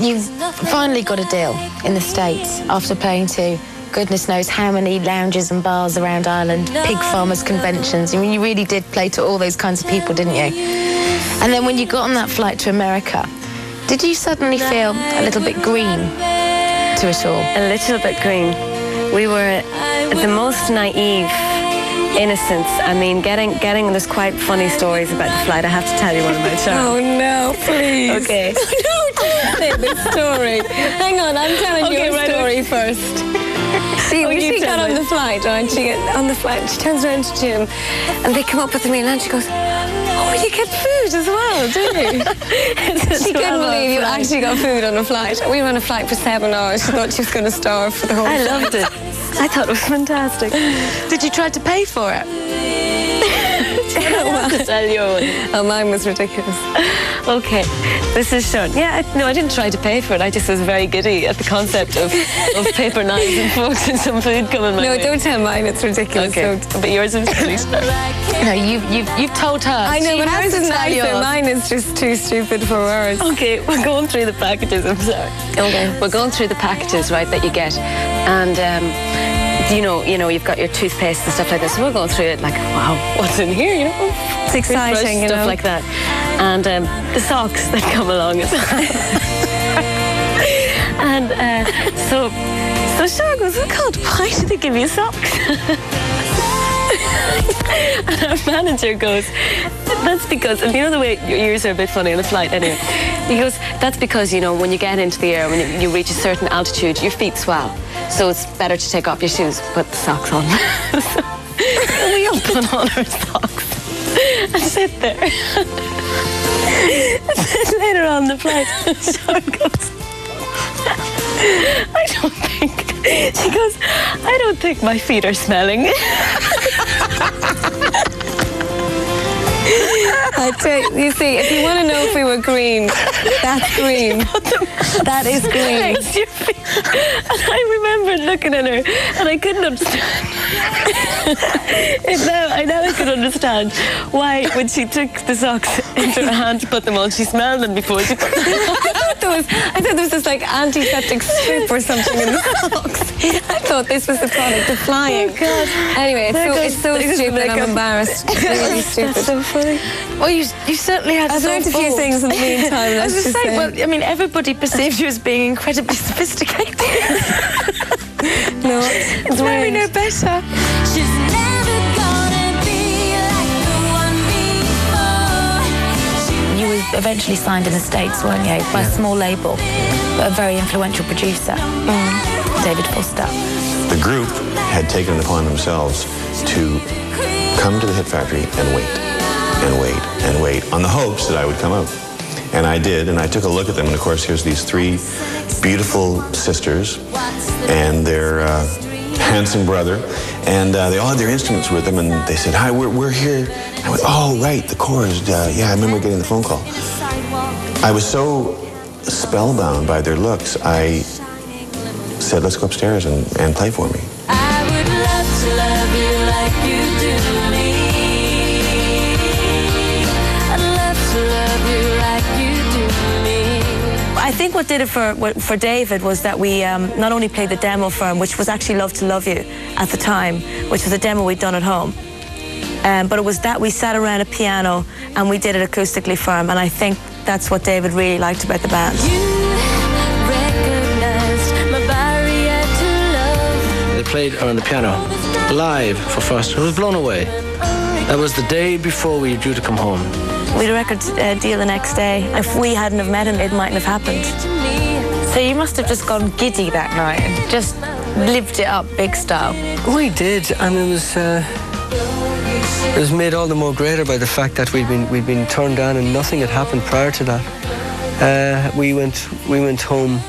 you finally got a deal in the States after playing to goodness knows how many lounges and bars around Ireland, pig farmers' conventions. I mean, you really did play to all those kinds of people, didn't you? And then when you got on that flight to America, did you suddenly feel a little bit green to it all? A little bit green. We were the most naive innocence. I mean, getting there's quite funny stories about the flight. I have to tell you one about Sharon. Oh no, please. Okay. No, don't say this story. Hang on, I'm telling your story first. See, when she got on the flight, right? She turns around to Jim, and they come up with the meal, and she goes, "Oh, you get food as well, do you?" She couldn't believe you actually got food on a flight. We were on a flight for 7 hours. She thought she was going to starve for the whole flight. I loved it. I thought it was fantastic. Did you try to pay for it? I have to tell you one. Oh, mine was ridiculous. Okay, this is Sharon. Yeah, I didn't try to pay for it. I just was very giddy at the concept of paper knives and forks and some food coming my way. No, don't tell mine. It's ridiculous. Okay, but yours is really No, you've told her. I know, but hers is nicer. Yours. Mine is just too stupid for words. Okay, we're going through the packages. I'm sorry. Okay. We're going through the packages, right, that you get, and you know, you've got your toothpaste and stuff like this. So we're going through it like, wow, what's in here? You know, it's exciting, stuff like that, and the socks that come along as well. And so Sharon goes, "Oh God, why did they give you socks?" And our manager goes, "That's because," and you know the way your ears are a bit funny on the flight anyway. He goes, "That's because, you know, when you get into the air, when you reach a certain altitude, your feet swell. So it's better to take off your shoes, put the socks on." So we all put on our socks and sit there. And then later on the flight, Sharon goes, she goes, "I don't think my feet are smelling." You see, if you want to know if we were green, that's green. That is green. And I remember looking at her, and I couldn't understand. I could understand why, when she took the socks into her hand to put them on, she smelled them before she put them on. I thought there was this like antiseptic strip or something in the socks. I thought this was the product of flying. Oh God! Anyway, it's so stupid. I'm embarrassed. It's really stupid. That's so funny. Well, you certainly had. I've learned a few things in the meantime. I was just saying. Well, I mean, everybody perceived you as being incredibly sophisticated. No, it's now we know better. She's never gonna be like the one before. You were eventually signed in the States, weren't you, by a small label, but a very influential producer, David Foster. The group had taken it upon themselves to come to the Hit Factory and wait, and wait, and wait, on the hopes that I would come out. And I did, and I took a look at them, and of course here's these 3 beautiful sisters and their handsome brother, and they all had their instruments with them, and they said, "Hi, we're here." I went, "Oh, right, the Corrs, yeah, I remember getting the phone call." I was so spellbound by their looks, I said, "Let's go upstairs and play for me." I would love to love you like you do me. I'd love to love you like you do me. I think what did it for David was that we not only played the demo for him, which was actually Love to Love You at the time, which was a demo we'd done at home, but it was that we sat around a piano and we did it acoustically for him, and I think that's what David really liked about the band. You recognized my barrier to love. They played on the piano live for Foster. I was blown away. That was the day before we were due to come home. We had a record deal the next day. If we hadn't have met him, it mightn't have happened. So you must have just gone giddy that night and just lived it up big style. We did, and it was made all the more greater by the fact that we'd been turned down and nothing had happened prior to that. We went home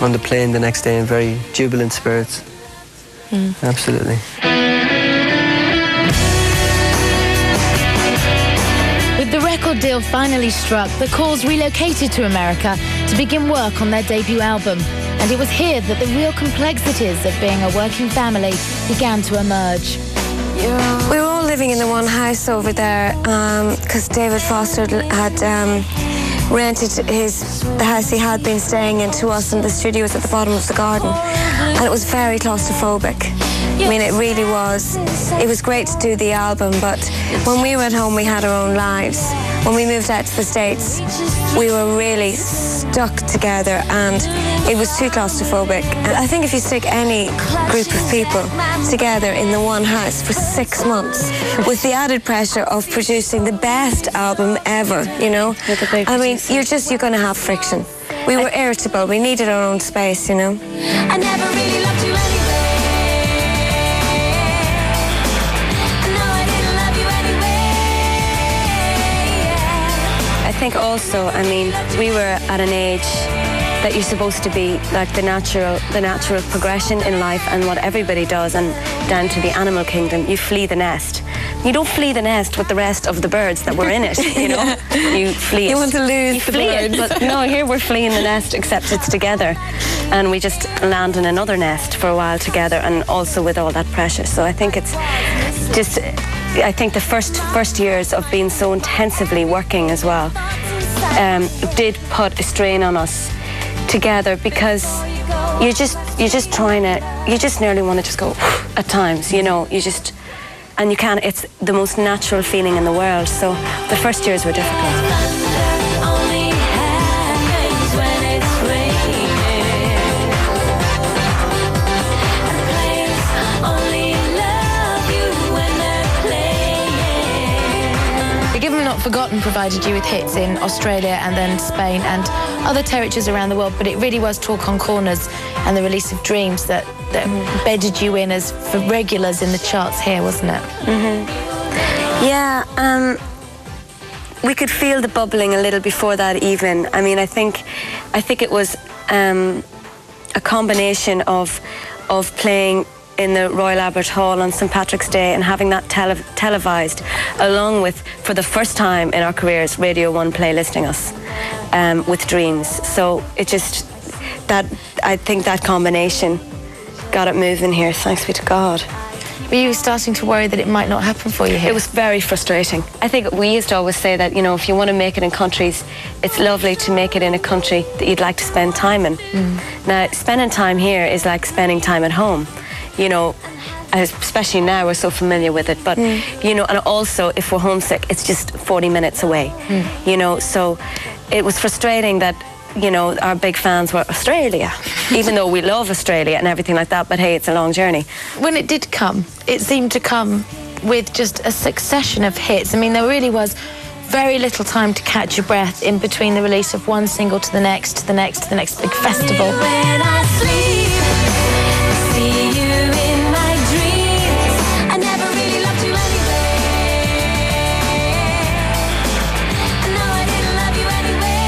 on the plane the next day in very jubilant spirits. Absolutely. With the record deal finally struck, the Corrs relocated to America to begin work on their debut album. And it was here that the real complexities of being a working family began to emerge. We were all living in the one house over there because David Foster had rented the house he had been staying in to us, and the studio was at the bottom of the garden, and it was very claustrophobic. I mean, it really was. It was great to do the album, but when we went home, we had our own lives. When we moved out to the States, we were really stuck together, and it was too claustrophobic. I think if you stick any group of people together in the one house for 6 months, with the added pressure of producing the best album ever, you know, I mean, you're going to have friction. We were irritable. We needed our own space, you know. I never really loved you anyway. I know I didn't love you anyway. I think also, I mean, we were at an age that you're supposed to be like the natural progression in life, and what everybody does, and down to the animal kingdom, you flee the nest. You don't flee the nest with the rest of the birds that were in it, you know. You flee it. You want to lose the birds. But no, here we're fleeing the nest, except it's together, and we just land in another nest for a while together, and also with all that pressure. So I think it's just, I think the first years of being so intensively working as well did put a strain on us together, because you just nearly want to just go at times, you know, and you can't. It's the most natural feeling in the world. So the first years were difficult. Only happens when it's raining. And players only love you when they're playing. The Given Not Forgotten provided you with hits in Australia and then Spain and other territories around the world, but it really was Talk on Corners and the release of Dreams that bedded you in as for regulars in the charts here, wasn't it? Yeah, we could feel the bubbling a little before that even. I mean, I think it was a combination of playing in the Royal Albert Hall on St. Patrick's Day and having that televised, along with, for the first time in our careers, Radio 1 playlisting us with Dreams. So it just, I think that combination got it moving here, thanks be to God. Were you starting to worry that it might not happen for you here? It was very frustrating. I think we used to always say that, you know, if you want to make it in countries, it's lovely to make it in a country that you'd like to spend time in. Now, spending time here is like spending time at home, you know, especially now we're so familiar with it, but, you know, and also if we're homesick, it's just 40 minutes away, you know, so it was frustrating that, you know, our big fans were Australia, even though we love Australia and everything like that, but hey, it's a long journey. When it did come, it seemed to come with just a succession of hits. I mean, there really was very little time to catch your breath in between the release of one single to the next, to the next, to the next big festival. When I sleep, I see you in my dreams. I never really loved you anyway. I know I didn't love you anyway.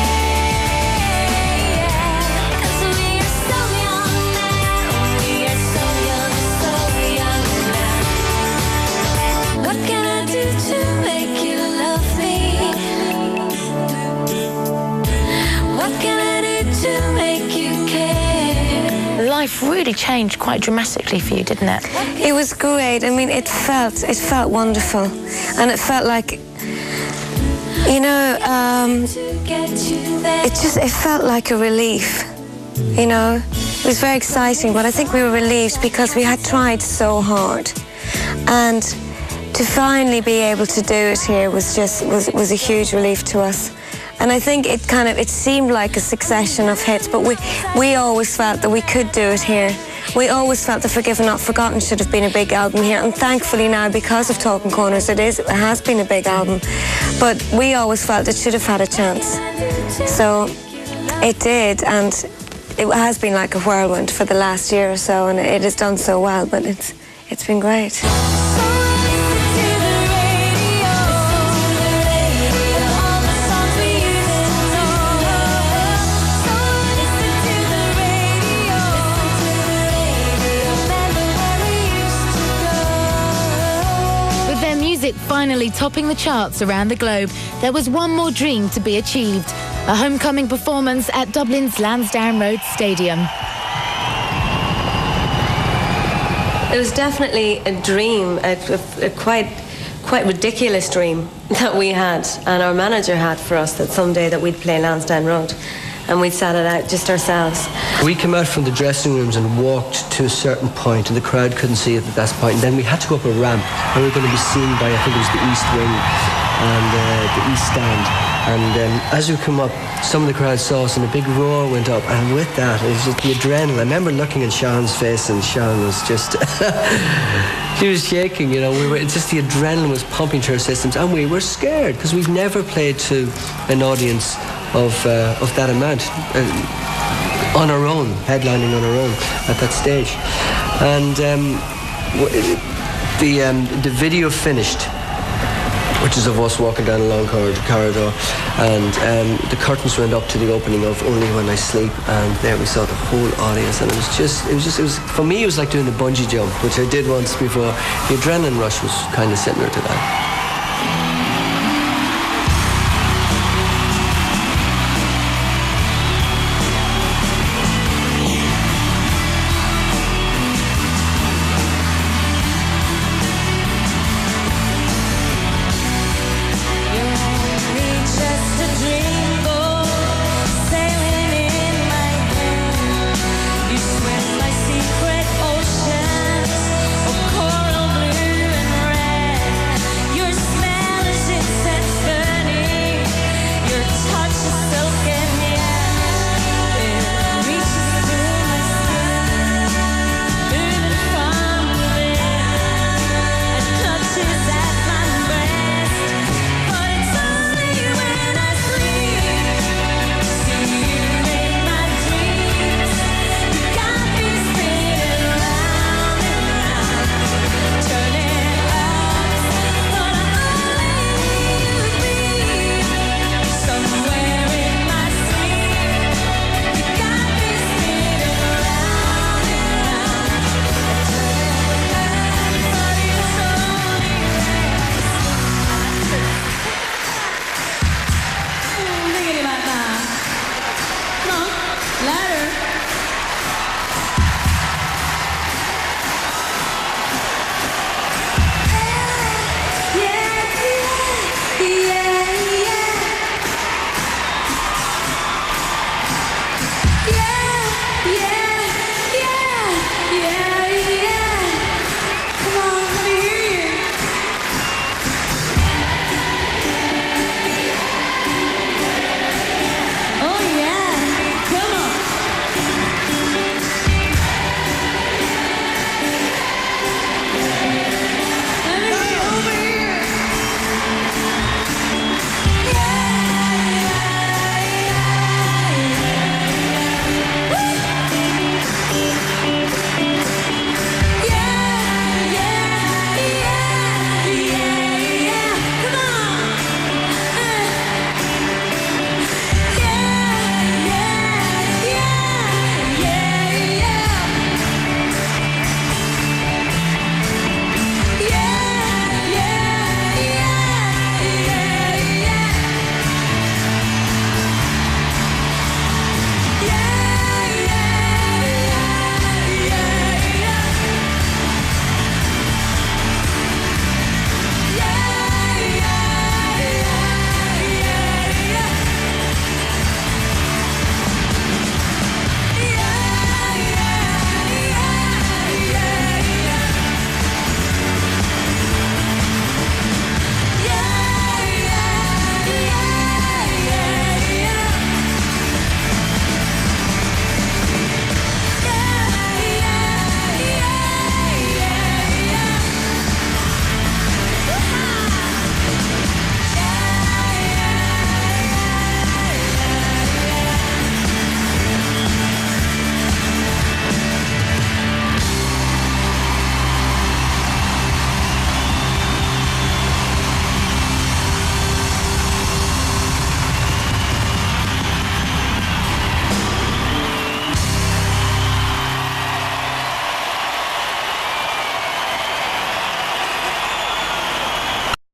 'Cause we are so young now. We are so young now. What can I do to make you love me? What can I do to make you care? Life really changed quite dramatically for you, didn't it? It was great. I mean, it felt wonderful, and it felt like, you know, To get you there. it felt like a relief, you know. It was very exciting, but I think we were relieved because we had tried so hard, and to finally be able to do it here was a huge relief to us. And I think it seemed like a succession of hits, but we always felt that we could do it here. We always felt that Forgiven Not Forgotten should have been a big album here, and thankfully now, because of Talking Corners, it has been a big album. But we always felt it should have had a chance. So it did, and it has been like a whirlwind for the last year or so, and it has done so well, but it's been great. Finally topping the charts around the globe, there was one more dream to be achieved: a homecoming performance at Dublin's Lansdowne Road Stadium. It was definitely a dream, a quite ridiculous dream that we had, and our manager had for us, that someday that we'd play Lansdowne Road, and we'd sat it out just ourselves. We came out from the dressing rooms and walked to a certain point, and the crowd couldn't see it at that point. And then we had to go up a ramp, and we were going to be seen by, I think it was the East Wing and the East Stand. And as we come up, some of the crowd saw us, and a big roar went up. And with that, it was just the adrenaline. I remember looking at Sean's face, and Sean was just... she was shaking, you know. It's just the adrenaline was pumping through our systems, and we were scared because we've never played to an audience of that amount on our own, headlining on our own at that stage. And the video finished, which is of us walking down a long corridor, and the curtains went up to the opening of Only When I Sleep, and there we saw the whole audience, and it was for me, it was like doing a bungee jump, which I did once before. The adrenaline rush was kind of similar to that.